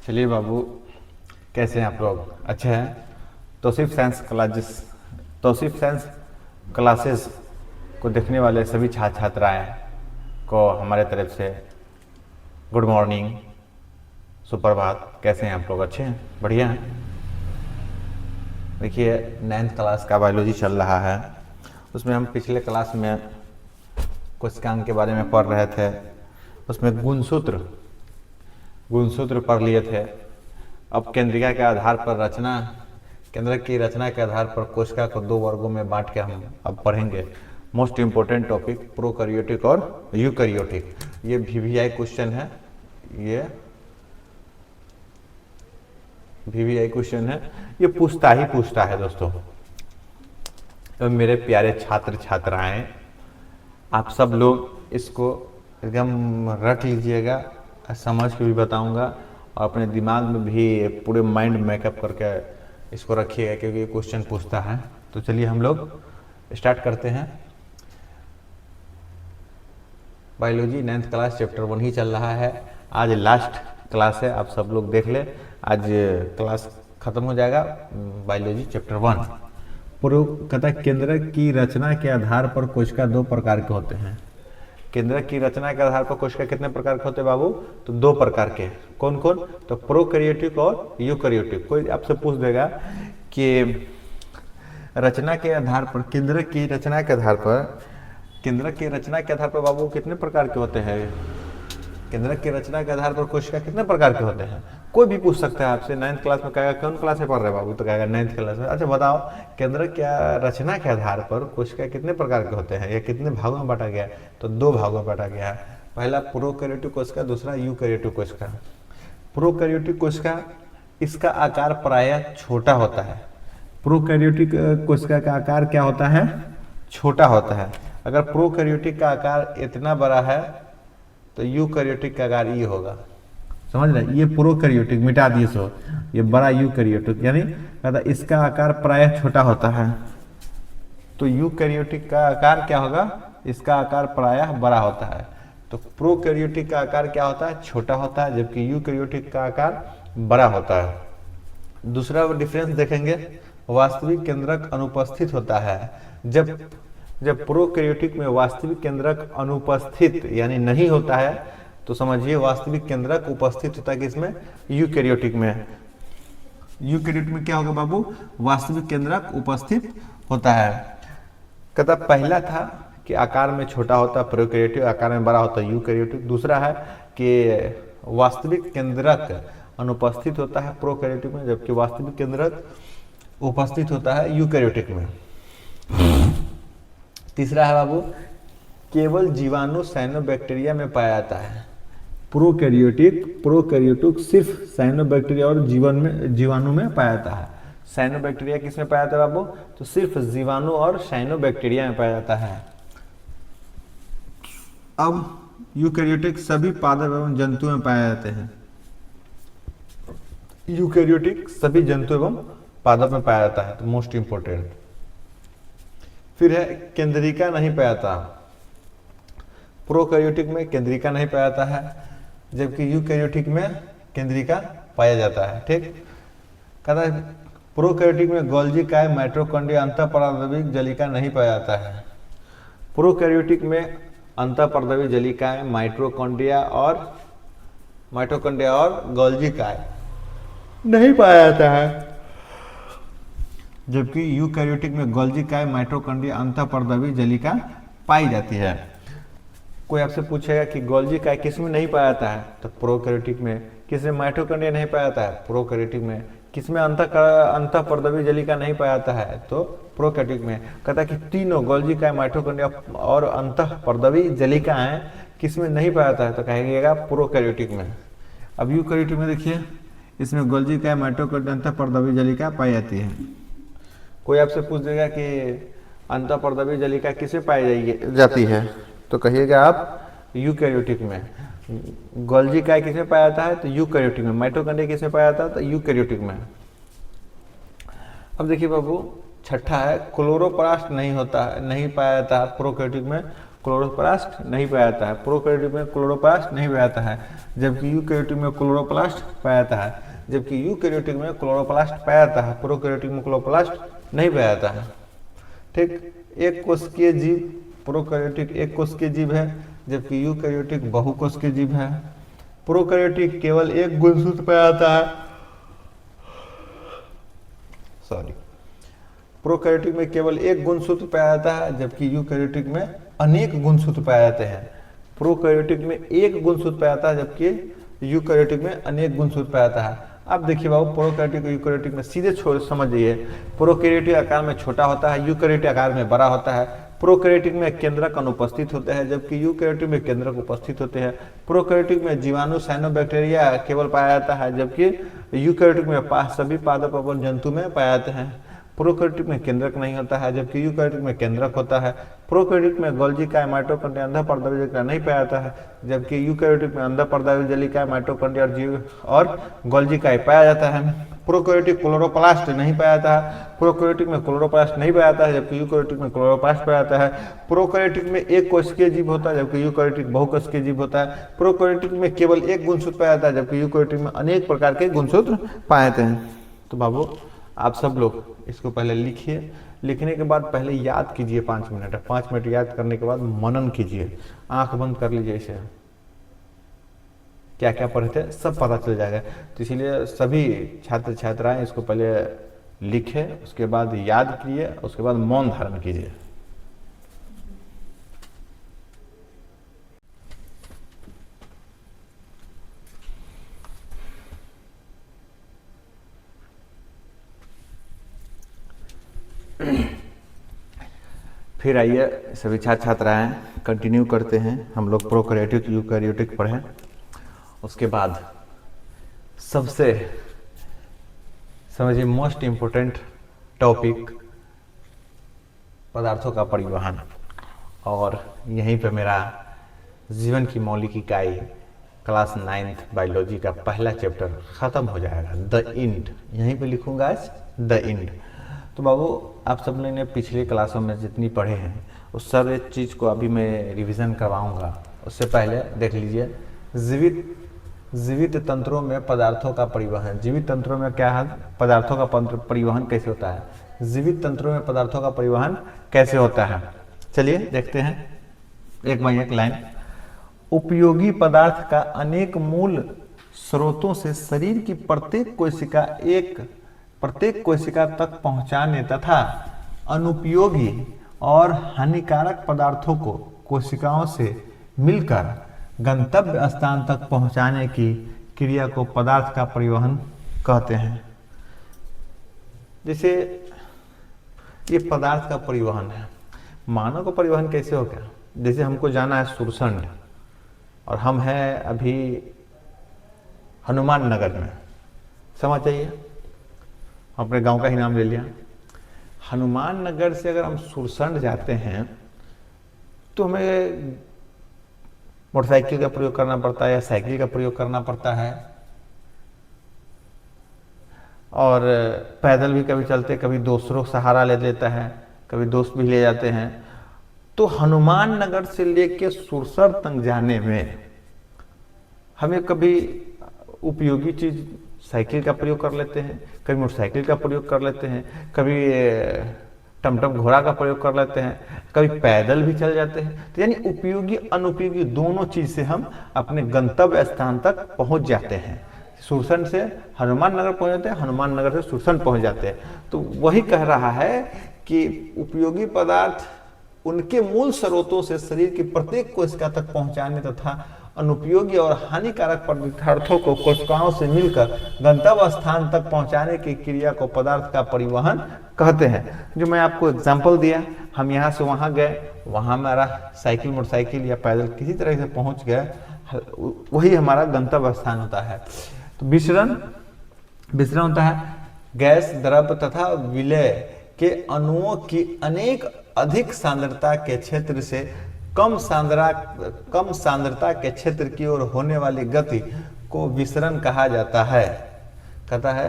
चलिए बाबू, कैसे हैं आप लोग? अच्छे हैं? तौसीफ साइंस क्लासेस को देखने वाले सभी छात्र छात्राएं को हमारे तरफ से गुड मॉर्निंग, सुप्रभात। कैसे हैं आप लोग? अच्छे हैं? बढ़िया हैं? देखिए, 9th क्लास का बायोलॉजी चल रहा है। उसमें हम पिछले क्लास में कोशिकांग के बारे में पढ़ रहे थे। उसमें गुणसूत्र पढ़ लिए थे। अब केंद्रिका के आधार पर केंद्रक की रचना के आधार पर कोशिका को 2 वर्गों में बांट के हम अब पढ़ेंगे। मोस्ट इम्पोर्टेंट टॉपिक प्रोकैरियोटिक और यूकैरियोटिक। ये वीवीआई क्वेश्चन है। ये पूछता है दोस्तों। तो मेरे प्यारे छात्र छात्राएं, आप सब लोग इसको एकदम रट लीजिएगा। समझ के भी बताऊंगा और अपने दिमाग में भी पूरे माइंड मेकअप करके इसको रखिएगा, क्योंकि ये क्वेश्चन पूछता है। तो चलिए हम लोग स्टार्ट करते हैं। बायोलॉजी 9th क्लास चैप्टर 1 ही चल रहा है। आज लास्ट क्लास है, आप सब लोग देख ले। आज क्लास खत्म हो जाएगा। बायोलॉजी चैप्टर 1 कहता है केंद्रक की रचना के आधार पर कोशिका 2 प्रकार के होते हैं। केंद्रक की रचना के आधार पर कोशिका कितने प्रकार के होते हैं बाबू? तो 2 प्रकार के। कौन कौन? तो प्रोकैरियोटिक और यूकैरियोटिक। कोई आपसे पूछ देगा कि रचना के आधार पर केंद्रक की रचना के आधार पर बाबू कितने प्रकार के होते हैं? केंद्रक की रचना के आधार पर कोशिका कितने प्रकार के होते हैं? कोई भी पूछ सकता है आपसे। 9th क्लास में कहेगा कौन क्लास में पढ़ रहे बाबू? तो कहेगा 9th क्लास में। अच्छा बताओ, केंद्रक की रचना के आधार पर कोशिका कितने प्रकार के होते हैं या कितने भागों में बांटा गया है? तो 2 भागों में बांटा गया है। पहला प्रोकैरियोटिक कोशिका, दूसरा यूकैरियोटिक कोशिका। प्रोकैरियोटिक कोशिका, इसका आकार प्रायः छोटा होता है। प्रोकैरियोटिक कोशिका का आकार क्या होता है? छोटा होता है। अगर प्रोकैरियोटिक का आकार इतना बड़ा है तो यूकैरियोटिक का आकार ये होगा। समझ रहे? ये प्रोकैरियोटिक, मिटा दिए सो, ये बड़ा यूकैरियोटिक, यानी कहता इसका आकार प्रायः छोटा होता है। तो यूकैरियोटिक का आकार क्या होगा? इसका आकार प्रायः बड़ा होता है। तो प्रोकैरियोटिक का आकार क्या होता है? छोटा होता है, जबकि यूकैरियोटिक का आकार बड़ा होता है। दूसरा डिफरेंस देखेंगे, वास्तविक केंद्रक अनुपस्थित होता है। जब प्रोकैरियोटिक में वास्तविक केंद्रक अनुपस्थित यानी नहीं होता है, तो समझिए वास्तविक केंद्रक उपस्थित होता है किसमें? यूकैरियोटिक में। यूकैरियोटिक में क्या होगा बाबू? वास्तविक केंद्रक उपस्थित होता है। कहता पहला था कि आकार में छोटा होता है प्रोकैरियोटिक, आकार में बड़ा होता है यूकैरियोटिक। दूसरा है कि वास्तविक केंद्रक अनुपस्थित होता है प्रोकैरियोटिक में, जबकि वास्तविक केंद्रक उपस्थित होता है यूकैरियोटिक में। तीसरा है बाबू, केवल जीवाणु साइनोबैक्टीरिया में पाया जाता है। प्रोकैरियोटिक सिर्फ साइनोबैक्टीरिया और जीवाणु में पाया जाता है। साइनोबैक्टीरिया किस में पाया जाता है बाबू? तो सिर्फ जीवाणु और साइनोबैक्टीरिया में पाया जाता है। अब यूकैरियोटिक सभी पादप एवं जंतुओं में पाए जाते हैं। यूकैरियोटिक सभी जंतु एवं पादप में पाया जाता है। तो मोस्ट इंपोर्टेंट। फिर है केंद्रिका नहीं पाया जाता। प्रोकैरियोटिक में केंद्रिका नहीं पाया जाता है, जबकि यूकैरियोटिक में केंद्रिका पाया जाता है। ठीक, कहता है प्रोकैरियोटिक में गोल्गी काय, माइटोकॉन्ड्रिया, अंतःपरमाणविक जलिका नहीं पाया जाता है। प्रोकैरियोटिक में अंतःपरमाणविक जलिकाएं, माइटोकॉन्ड्रिया और गोल्गी काय नहीं पाया जाता है, जबकि यूकैरियोटिक में गोल्गी काय, माइटोकॉन्ड्रिया, अंतःपरमाणविक जलिका पाई जाती है। कोई आपसे पूछेगा कि गोल्गी काय किस में नहीं पाया जाता है? तो प्रोकैरियोटिक में। किसमें माइटोकॉन्ड्रिया नहीं पाया जाता है? प्रोकैरियोटिक में। किसमें अंतःपरमाणविक जलिका नहीं पाया जाता है? तो प्रोकैरियोटिक में। कहता है कि तीनों गोल्गी काय, माइटोकॉन्ड्रिया और अंतःपरमाणविक जलिकाएं किसमें नहीं पाया जाता है? तो कहेगा प्रोकैरियोटिक में। अब यूकैरियोटिक में देखिए, इसमें गोल्गी काय, माइटोकॉन्ड्रिया, अंतःपरमाणविक जलिका पाई जाती है। कोई आपसे पूछ देगा कि अंतःपरमाणविक जलिका किसे पाई जाती है? तो कहिएगा आप यूकैरियोटिक में। गोल्गी काय किसमें पाया जाता है? तो यूकैरियोटिक में। माइटोकॉन्ड्रिया किसमें पाया जाता है? तो यूकैरियोटिक में। अब देखिए बाबू, छठा है क्लोरोप्लास्ट नहीं पाया जाता है प्रोकैरियोटिक में। क्लोरोप्लास्ट नहीं पाया जाता है, प्रोकैरियोटिक में क्लोरोप्लास्ट नहीं पाया जाता है, जबकि यूकैरियोटिक में क्लोरोप्लास्ट पाया जाता है, जबकि यूकैरियोटिक में क्लोरोप्लास्ट पाया जाता है, प्रोकैरियोटिक में क्लोरोप्लास्ट नहीं पाया जाता है। ठीक, एक कोशिकीय जीव प्रोकैरियोटिक एक कोशिकीय जीव है, जबकि यूकैरियोटिक बहुकोशिकीय जीव है। प्रोकैरियोटिक केवल एक गुणसूत्र पाया जाता है, सॉरी, प्रोकैरियोटिक में केवल एक गुणसूत्र पाया जाता है, जबकि यूकैरियोटिक में अनेक गुणसूत्र पाए जाते हैं। प्रोकैरियोटिक में एक गुणसूत्र पाया जाता है, जबकि यूकैरियोटिक में अनेक गुणसूत्र पाया जाता है। अब देखिए बाबू, प्रोकैरियोटिक और यूकैरियोटिक में सीधे समझ जाइए। प्रोकैरियोटिक आकार में छोटा होता है, यूकैरियोटिक आकार में बड़ा होता है। प्रोकैरियोटिक में केंद्रक अनुपस्थित होते हैं, जबकि यूकैरियोटिक में केंद्रक उपस्थित होते हैं। प्रोकैरियोटिक में जीवाणु साइनोबैक्टीरिया केवल पाया जाता है, जबकि यूकैरियोटिक में सभी पादप एवं जंतु में पाए जाते हैं। प्रोकैरियोटिक में केंद्रक नहीं होता है, जबकि यूकैरियोटिक में केंद्रक होता है। प्रोकैरियोटिक में गोल्गी काय माइटोकॉन्ड्रिया अंधा पर्दावली नहीं पाया जाता है, जबकि यूकैरियोटिक में अंधा पर्दावली काय माइटोकॉन्ड्रिया और गोल्गी काय पाया जाता है। प्रोकैरियोटिक क्लोरोप्लास्ट नहीं पाया जाता है, प्रोकैरियोटिक में क्लोरोप्लास्ट नहीं पाया जाता है, जबकि यूकैरियोटिक में क्लोरोप्लास्ट पाया जाता है। प्रोकैरियोटिक में एक कोशिकीय जीव होता है, जबकि यूकैरियोटिक बहुकोशिकीय जीव होता है। प्रोकैरियोटिक में केवल एक गुणसूत्र पाया जाता है, जबकि यूकैरियोटिक में अनेक प्रकार के गुणसूत्र पाए जाते हैं। तो बाबू आप सब लोग इसको पहले लिखिए, लिखने के बाद पहले याद कीजिए 5 मिनट, 5 मिनट याद करने के बाद मनन कीजिए, आंख बंद कर लीजिए, इसे क्या क्या पढ़े थे सब पता चल जाएगा। तो इसीलिए सभी छात्र छात्राएं इसको पहले लिखे, उसके बाद याद कीजिए, उसके बाद मौन धारण कीजिए। फिर आइए सभी छात्र छात्राएं कंटिन्यू करते हैं। हम लोग प्रोकैरियोटिक यूकैरियोटिक पढ़ें, उसके बाद सबसे समझिए मोस्ट इम्पोर्टेंट टॉपिक पदार्थों का परिवहन, और यहीं पे मेरा जीवन की मौलिक इकाई क्लास 9th बायोलॉजी का पहला चैप्टर ख़त्म हो जाएगा, द इंड। यहीं पे लिखूंगा आज द इंड। तो बाबू आप सब ने पिछले क्लासों में जितनी पढ़े हैं उस सब एक चीज़ को अभी मैं रिवीजन करवाऊंगा। उससे पहले देख लीजिए जीवित तंत्रों में पदार्थों का परिवहन। जीवित तंत्रों में क्या है, पदार्थों का परिवहन कैसे होता है, जीवित तंत्रों में पदार्थों का परिवहन कैसे होता है। चलिए देखते हैं एक बाई एक लाइन। उपयोगी पदार्थ का अनेक मूल स्रोतों से शरीर की प्रत्येक कोशिका तक पहुंचाने तथा अनुपयोगी और हानिकारक पदार्थों को कोशिकाओं से मिलकर गंतव्य स्थान तक पहुंचाने की क्रिया को पदार्थ का परिवहन कहते हैं। जैसे ये पदार्थ का परिवहन है, मानव का परिवहन कैसे हो गया। जैसे हमको जाना है सुरसंड और हम हैं अभी हनुमान नगर में, समझ जाइए, अपने गांव का ही नाम ले लिया। हनुमान नगर से अगर हम सुरसंड जाते हैं तो हमें मोटरसाइकिल का प्रयोग करना पड़ता है या साइकिल का प्रयोग करना पड़ता है, और पैदल भी कभी चलते, कभी दोस्तों का सहारा ले लेता है, कभी दोस्त भी ले जाते हैं। तो हनुमान नगर से लेके सुरसंड तक जाने में हमें कभी उपयोगी चीज साइकिल का प्रयोग कर लेते हैं, कभी मोटरसाइकिल का प्रयोग कर लेते हैं, कभी टमटम घोड़ा का प्रयोग कर लेते हैं, कभी पैदल भी चल जाते हैं। तो यानी उपयोगी अनुपयोगी दोनों चीज से हम अपने गंतव्य स्थान तक पहुंच जाते हैं। सुरसंड से हनुमान नगर पहुंच जाते हैं, हनुमान नगर से सुरसंड पहुंच जाते हैं। तो वही कह रहा है कि उपयोगी पदार्थ उनके मूल स्रोतों से शरीर की प्रत्येक कोशिका तक पहुंचाने तथा अनुपयोगी और हानिकारक पदार्थों को कोशिकाओं से मिलकर गंतव्य स्थान तक पहुंचाने की क्रिया को पदार्थ का परिवहन कहते हैं। जो मैं आपको एग्जांपल दिया, हम यहाँ से वहाँ गए, वहाँ हमारा साइकिल मोटरसाइकिल या पैदल किसी तरह से पहुँच गए, वही हमारा गंतव्य स्थान होता है। तो विसरण होता है गैस, द्रव तथा विलय के अणुओं की अनेक अधिक सांद्रता के क्षेत्र से कम सांद्रता के क्षेत्र की ओर होने वाली गति को विसरण कहा जाता है। कहता है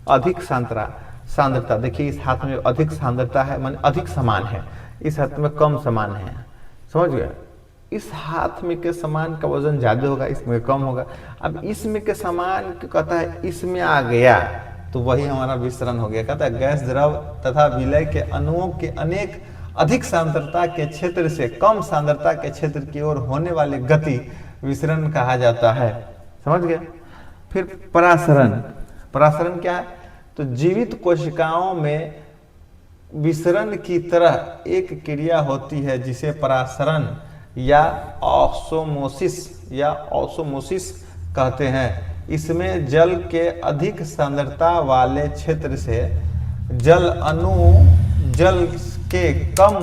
अधिक सांद्रता, देखिए इस हाथ में अधिक सांद्रता है, माने अधिक समान है, इस हाथ में कम समान है, समझ गए। इस हाथ में के सामान का वजन ज्यादा होगा, इसमें कम होगा। अब इसमें के सामान को कहता है इसमें आ गया तो वही हमारा विसरण हो गया। कहता है गैस द्रव तथा विलय के अणुओं के अनेक अधिक सांद्रता के क्षेत्र से कम सांद्रता के क्षेत्र की ओर होने वाली गति विसरण कहा जाता है। समझ गए। फिर परासरण। परासरण क्या है? तो जीवित कोशिकाओं में विसरण की तरह एक क्रिया होती है जिसे परासरण या ऑस्मोसिस कहते हैं। इसमें जल के अधिक सांद्रता वाले क्षेत्र से जल अणु जल के कम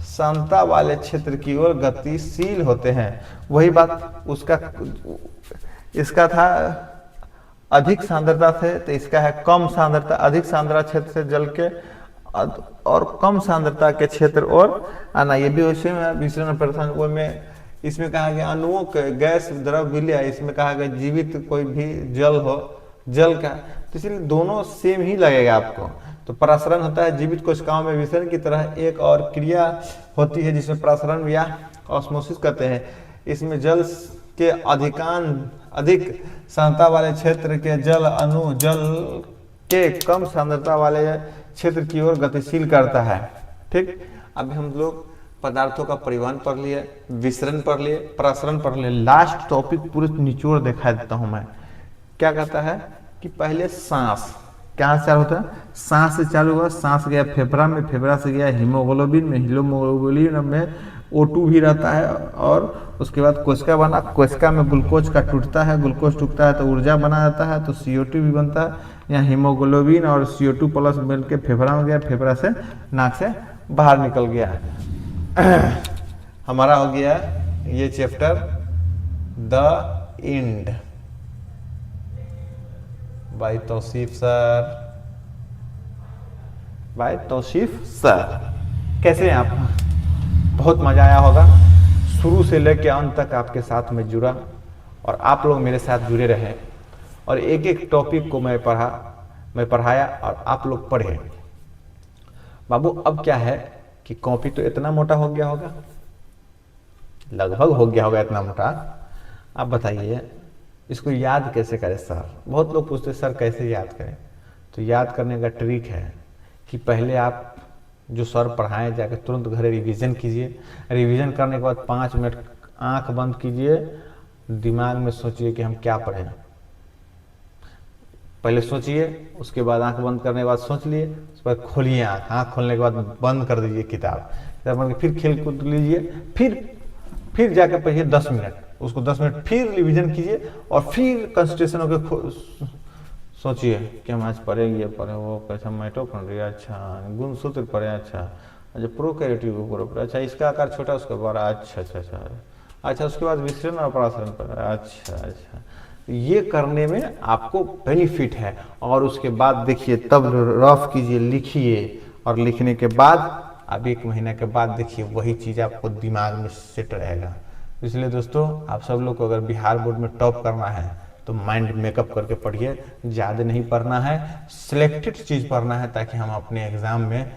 सांद्रता वाले क्षेत्र की ओर गतिशील होते हैं। वही बात इसका था अधिक सांद्रता से, तो इसका है कम सांद्रता। अधिक सांद्रता क्षेत्र से जल के और कम सांद्रता के क्षेत्र और आना, ये भी वैसे में विसरण परासरण में इसमें कहा गया अणुओं के गैस द्रव विलय, इसमें कहा गया जीवित कोई भी जल हो जल का, तो इसलिए दोनों सेम ही लगेगा आपको। तो परासरण होता है जीवित कोशिकाओं में विसरण की तरह एक और क्रिया होती है जिसमें परासरण या ऑस्मोसिस कहते हैं। इसमें जल के अधिक सांद्रता वाले क्षेत्र के जल अणु जल के कम सांद्रता वाले क्षेत्र की ओर गतिशील करता है। ठीक, अभी हम लोग पदार्थों का परिवहन पढ़ लिए, विसरण पढ़ लिए, परासरण पढ़ लिए। लास्ट टॉपिक पूरे निचोड़ दिखा देता हूं मैं। क्या कहता है कि पहले सांस कहाँ से चालू होता है? सांस से चालू हुआ, सांस गया फेफड़ा में, फेफड़ा से गया हीमोग्लोबिन में, हीमोग्लोबिन में O2 भी रहता है, और उसके बाद कोशिका बना, कोशिका में ग्लूकोज का टूटता है, ग्लूकोज टूटता है तो ऊर्जा बना जाता है, तो CO2 भी बनता है। यहाँ हीमोग्लोबिन और CO2 प्लस मिल के फेफड़ा में गया, फेफड़ा से नाक से बाहर निकल गया। हमारा हो गया ये chapter the end bye Tauseef sir. कैसे हैं आप? बहुत मजा आया होगा। शुरू से लेकर अंत तक आपके साथ में जुड़ा और आप लोग मेरे साथ जुड़े रहे और एक एक टॉपिक को मैं पढ़ाया और आप लोग पढ़े। बाबू अब क्या है कि कॉपी तो इतना मोटा हो गया होगा, लगभग हो गया होगा इतना मोटा। आप बताइए इसको याद कैसे करें सर? बहुत लोग पूछते सर कैसे याद करें? तो याद करने का ट्रिक है कि पहले आप जो सर पढ़ाएं जाकर तुरंत घर रिवीजन कीजिए। रिवीजन करने के बाद 5 मिनट आंख बंद कीजिए, दिमाग में सोचिए कि हम क्या पढ़ें। पहले सोचिए, उसके बाद आंख बंद करने के बाद सोच लिए, उसके बाद खोलिए आंख, आंख खोलने के बाद बंद कर दीजिए किताब, फिर खेल कूद लीजिए, फिर जाकर पढ़िए 10 मिनट, उसको 10 मिनट फिर रिवीजन कीजिए और फिर कंसंट्रेशन होकर सोचिए कि हम आज पढ़ेंगे, वो कैसा माइटोकॉन्ड्रिया, अच्छा गुणसूत्र पढ़े, अच्छा प्रोकैरियोटिक ग्रुप, अच्छा इसका आकार छोटा उसका बड़ा, अच्छा उसके बाद विसरण और परासरण पढ़े, अच्छा ये करने में आपको बेनिफिट है। और उसके बाद देखिए तब रफ कीजिए, लिखिए, और लिखने के बाद अब 1 महीना के बाद देखिए वही चीज़ आपको दिमाग में सेट रहेगा। इसलिए दोस्तों आप सब लोग को अगर बिहार बोर्ड में टॉप करना है तो माइंड मेकअप करके पढ़िए, ज़्यादा नहीं पढ़ना है, सिलेक्टेड चीज़ पढ़ना है ताकि हम अपने एग्ज़ाम में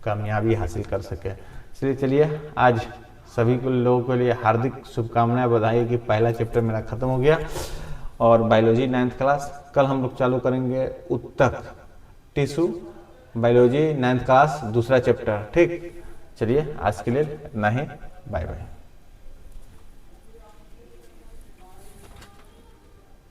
कामयाबी हासिल कर सकें। इसलिए चलिए आज सभी को लोगों के लिए हार्दिक शुभकामनाएं, बधाई कि पहला चैप्टर मेरा खत्म हो गया और बायोलॉजी 9th क्लास। कल हम लोग चालू करेंगे उत्तक टिश्यू, बायोलॉजी 9th क्लास दूसरा चैप्टर। ठीक, चलिए आज के लिए इतना ही, बाय बाय।